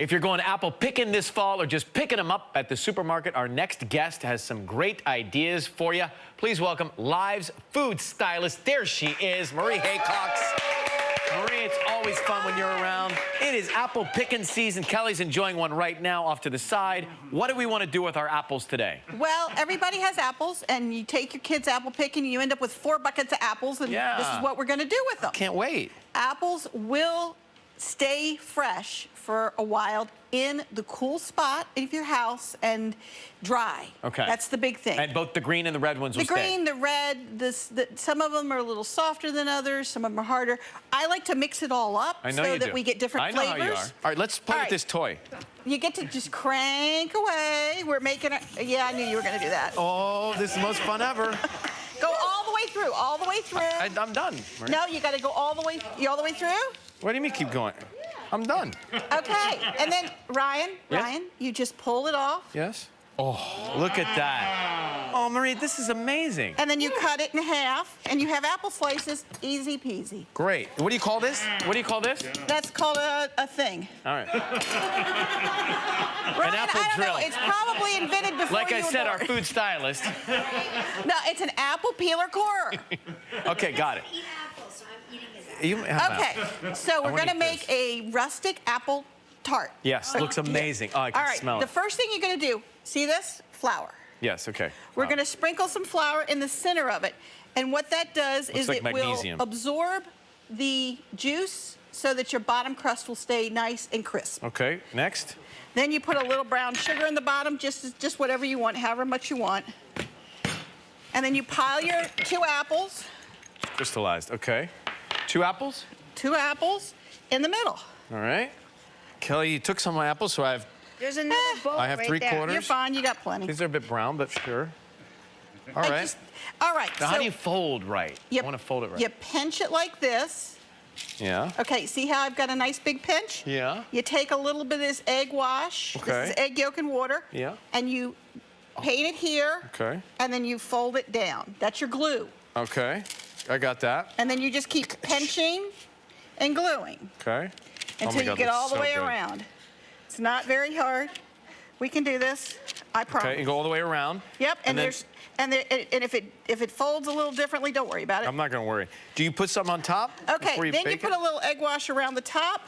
If you're going apple picking this fall or just picking them up at the supermarket, our next guest has some great ideas for you. Please welcome Live's food stylist. There she is, Marie Haycox. Marie, it's always fun when you're around. It is apple picking season. Kelly's enjoying one right now off to the side. What do we want to do with our apples today? Well, everybody has apples, and you take your kids apple picking, and you end up with 4 buckets of apples, and this is what we're going to do with them. Can't wait. Apples will stay fresh for a while in the cool spot of your house and dry. Okay. That's the big thing. And both the green and the red ones will stay. The green, the red, some of them are a little softer than others, some of them are harder. I like to mix it all up so that we get different flavors. I know how you are. All right, let's play with this toy. You get to just crank away. We're making it. Yeah, I knew you were going to do that. Oh, this is the most fun ever. Go all the way through, all the way through. I'm done. Marie. No, you got to go all the way. You all the way through? What do you mean keep going? I'm done. Okay, and then Ryan, you just pull it off. Yes. Oh, look at that. Oh, Marie, this is amazing. And then you cut it in half, and you have apple slices, easy peasy. Great. What do you call this? What do you call this? That's called a thing. All right. Ryan, an apple I don't drill. know, it's probably invented before like you I were said, born. our food stylist. No, it's an apple peeler corer. Okay, got it. Eat apples, so I'm eating this. Okay, so we're going to make a rustic apple tart. Yes, looks amazing. Oh, I can smell it. The first thing you're going to do, see this? Flour. Yes, okay. We're going to sprinkle some flour in the center of it. And what that does is like it magnesium. will absorb the juice so that your bottom crust will stay nice and crisp. Okay, next. Then you put a little brown sugar in the bottom, just whatever you want, however much you want. And then you pile your 2 apples. Crystallized, okay. 2 apples? 2 apples in the middle. All right. Kelly, you took some of my apples, so There's another bowl I have right 3/4. You're fine, you got plenty. These are a bit brown, but sure. All right. All right. Now, so how do you fold right? I want to fold it right. You pinch it like this. Yeah. Okay, see how I've got a nice big pinch? Yeah. You take a little bit of this egg wash. Okay. This is egg yolk and water. Yeah. And you paint it here. Okay. And then you fold it down. That's your glue. Okay. I got that. And then you just keep pinching and gluing. Okay. Until you get all the way around. It's not very hard. We can do this. I promise. Okay, you go all the way around. Yep, and then, if it folds a little differently, don't worry about it. I'm not going to worry. Do you put some on top? Okay, then you bake put a little egg wash around the top,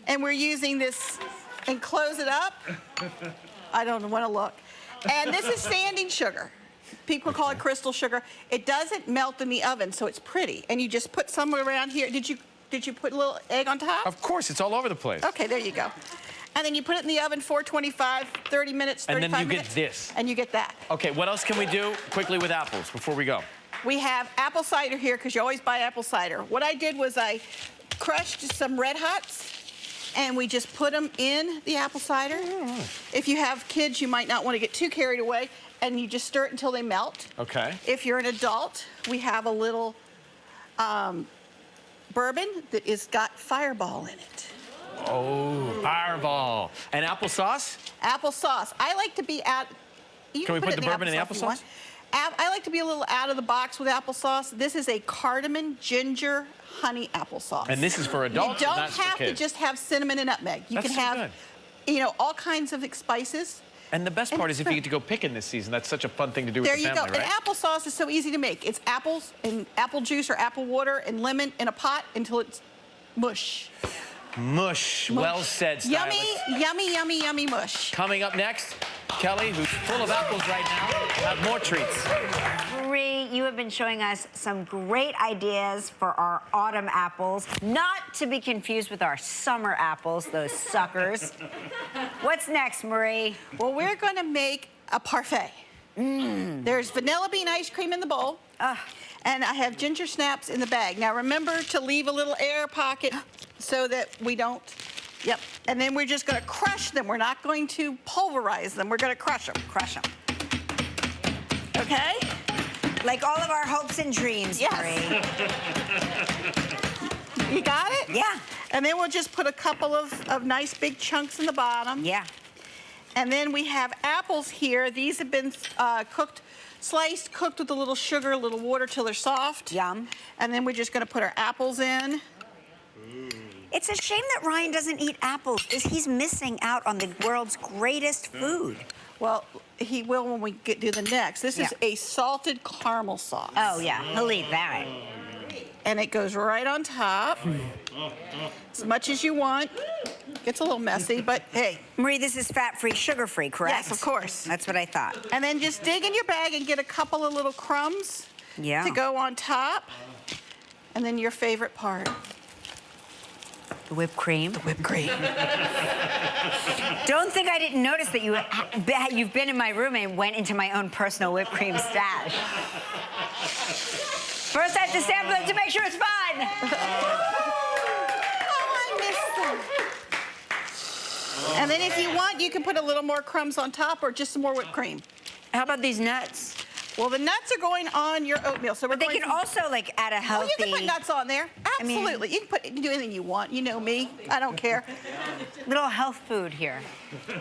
and we're using this, and close it up. I don't want to look. And this is sanding sugar. People call it crystal sugar. It doesn't melt in the oven, so it's pretty. And you just put some around here. Did you put a little egg on top? Of course, it's all over the place. Okay, there you go. And then you put it in the oven, 425, 30 minutes, 35 minutes. And then you get this. And you get that. Okay, what else can we do quickly with apples before we go? We have apple cider here, because you always buy apple cider. What I did was I crushed some Red Hots, and we just put them in the apple cider. If you have kids, you might not want to get too carried away, and you just stir it until they melt. Okay. If you're an adult, we have a little bourbon that has got Fireball in it. Oh, Fireball. And applesauce? Applesauce. I like to be out. Can we put the bourbon in the applesauce? I like to be a little out of the box with applesauce. This is a cardamom, ginger, honey applesauce. And this is for adults, you don't not for have to kids. just have cinnamon and nutmeg. You can have, you know, all kinds of spices. And the best part is if you get to go picking this season, that's such a fun thing to do with the family, There you go. right? And applesauce is so easy to make. It's apples and apple juice or apple water and lemon in a pot until it's mush. Mush. Well said, stylist. Yummy, yummy, yummy, yummy mush. Coming up next, Kelly, who's full of apples right now, have more treats. Marie, you have been showing us some great ideas for our autumn apples, not to be confused with our summer apples, those suckers. What's next, Marie? Well, we're going to make a parfait. There's vanilla bean ice cream in the bowl, and I have ginger snaps in the bag. Now, remember to leave a little air pocket so that we don't. Yep. And then we're just going to crush them. We're not going to pulverize them. We're going to crush them. Crush them. Okay? Like all of our hopes and dreams, Marie. You got it? Yeah. And then we'll just put a couple of nice big chunks in the bottom. Yeah. And then we have apples here. These have been sliced, cooked with a little sugar, a little water till they're soft. Yum. And then we're just going to put our apples in. It's a shame that Ryan doesn't eat apples, because he's missing out on the world's greatest food. Well, he will when we do the next. This is a salted caramel sauce. Oh, yeah, he'll eat that. And it goes right on top, as much as you want. Gets a little messy, but hey. Marie, this is fat-free, sugar-free, correct? Yes, of course. That's what I thought. And then just dig in your bag and get a couple of little crumbs to go on top. And then your favorite part. The whipped cream. The whipped cream. Don't think I didn't notice that you've been in my room and went into my own personal whipped cream stash. First, I have to sample it to make sure it's fine. Oh, I missed them. And then if you want, you can put a little more crumbs on top or just some more whipped cream. How about these nuts? Well, the nuts are going on your oatmeal. So But they can also, like, add a healthy... Oh, you can put nuts on there. Absolutely. You can do anything you want. You know me. I don't care. Little health food here.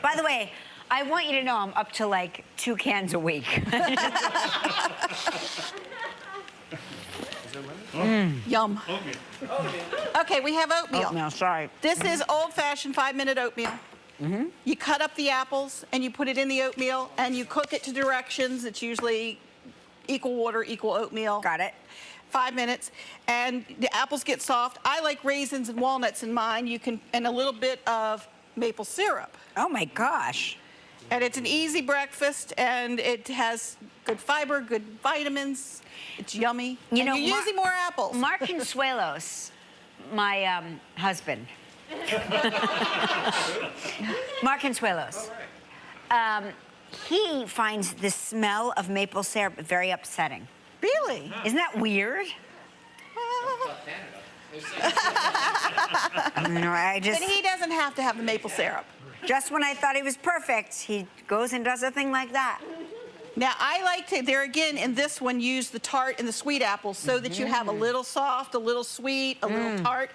By the way, I want you to know I'm up to, like, 2 cans a week. Yum. Okay, we have oatmeal. Oatmeal, sorry. This is old-fashioned 5-minute oatmeal. You cut up the apples and you put it in the oatmeal and you cook it to directions. It's usually equal water, equal oatmeal. Got it. 5 minutes, and the apples get soft. I like raisins and walnuts in mine. You can, and a little bit of maple syrup. Oh my gosh. And it's an easy breakfast, and it has good fiber, good vitamins. It's yummy. You and know, you're using more apples. Mark Consuelos, my husband. Mark Consuelos. He finds the smell of maple syrup very upsetting. Really? Isn't that weird? And he doesn't have to have the maple syrup. Just when I thought he was perfect, he goes and does a thing like that. Now, I like to, there again, in this one, use the tart and the sweet apples so that you have a little soft, a little sweet, a little tart.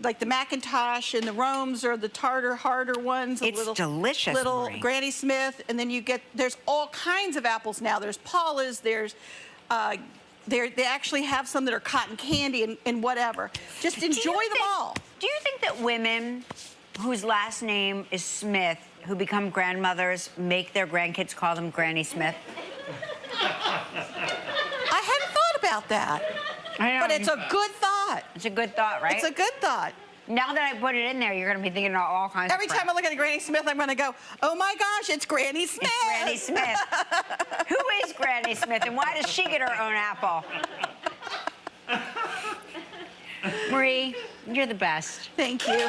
Like the Macintosh and the Romes are the tartar, harder ones. It's delicious, Little Marie. Granny Smith, and then you get, there's all kinds of apples now. There's Paula's, there's, they actually have some that are cotton candy and whatever. Just enjoy them all. Do you think that women whose last name is Smith, who become grandmothers, make their grandkids call them Granny Smith? I hadn't thought about that. I know. But it's a good thought. It's a good thought, right? It's a good thought. Now that I put it in there, you're going to be thinking about all kinds Every of time I look at a Granny Smith, I'm going to go, oh my gosh, it's Granny Smith. It's Granny Smith. Who is Granny Smith, and why does she get her own apple? Marie, you're the best. Thank you.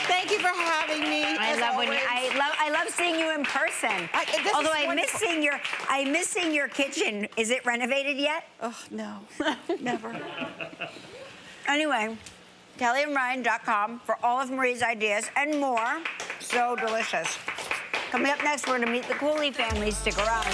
Thank you for having me. I love seeing you in person. Although I miss seeing your kitchen. Is it renovated yet? Oh, no, never. Anyway, KellyandRyan.com for all of Marie's ideas and more. So delicious. Coming up next, we're going to meet the Cooley family. Stick around.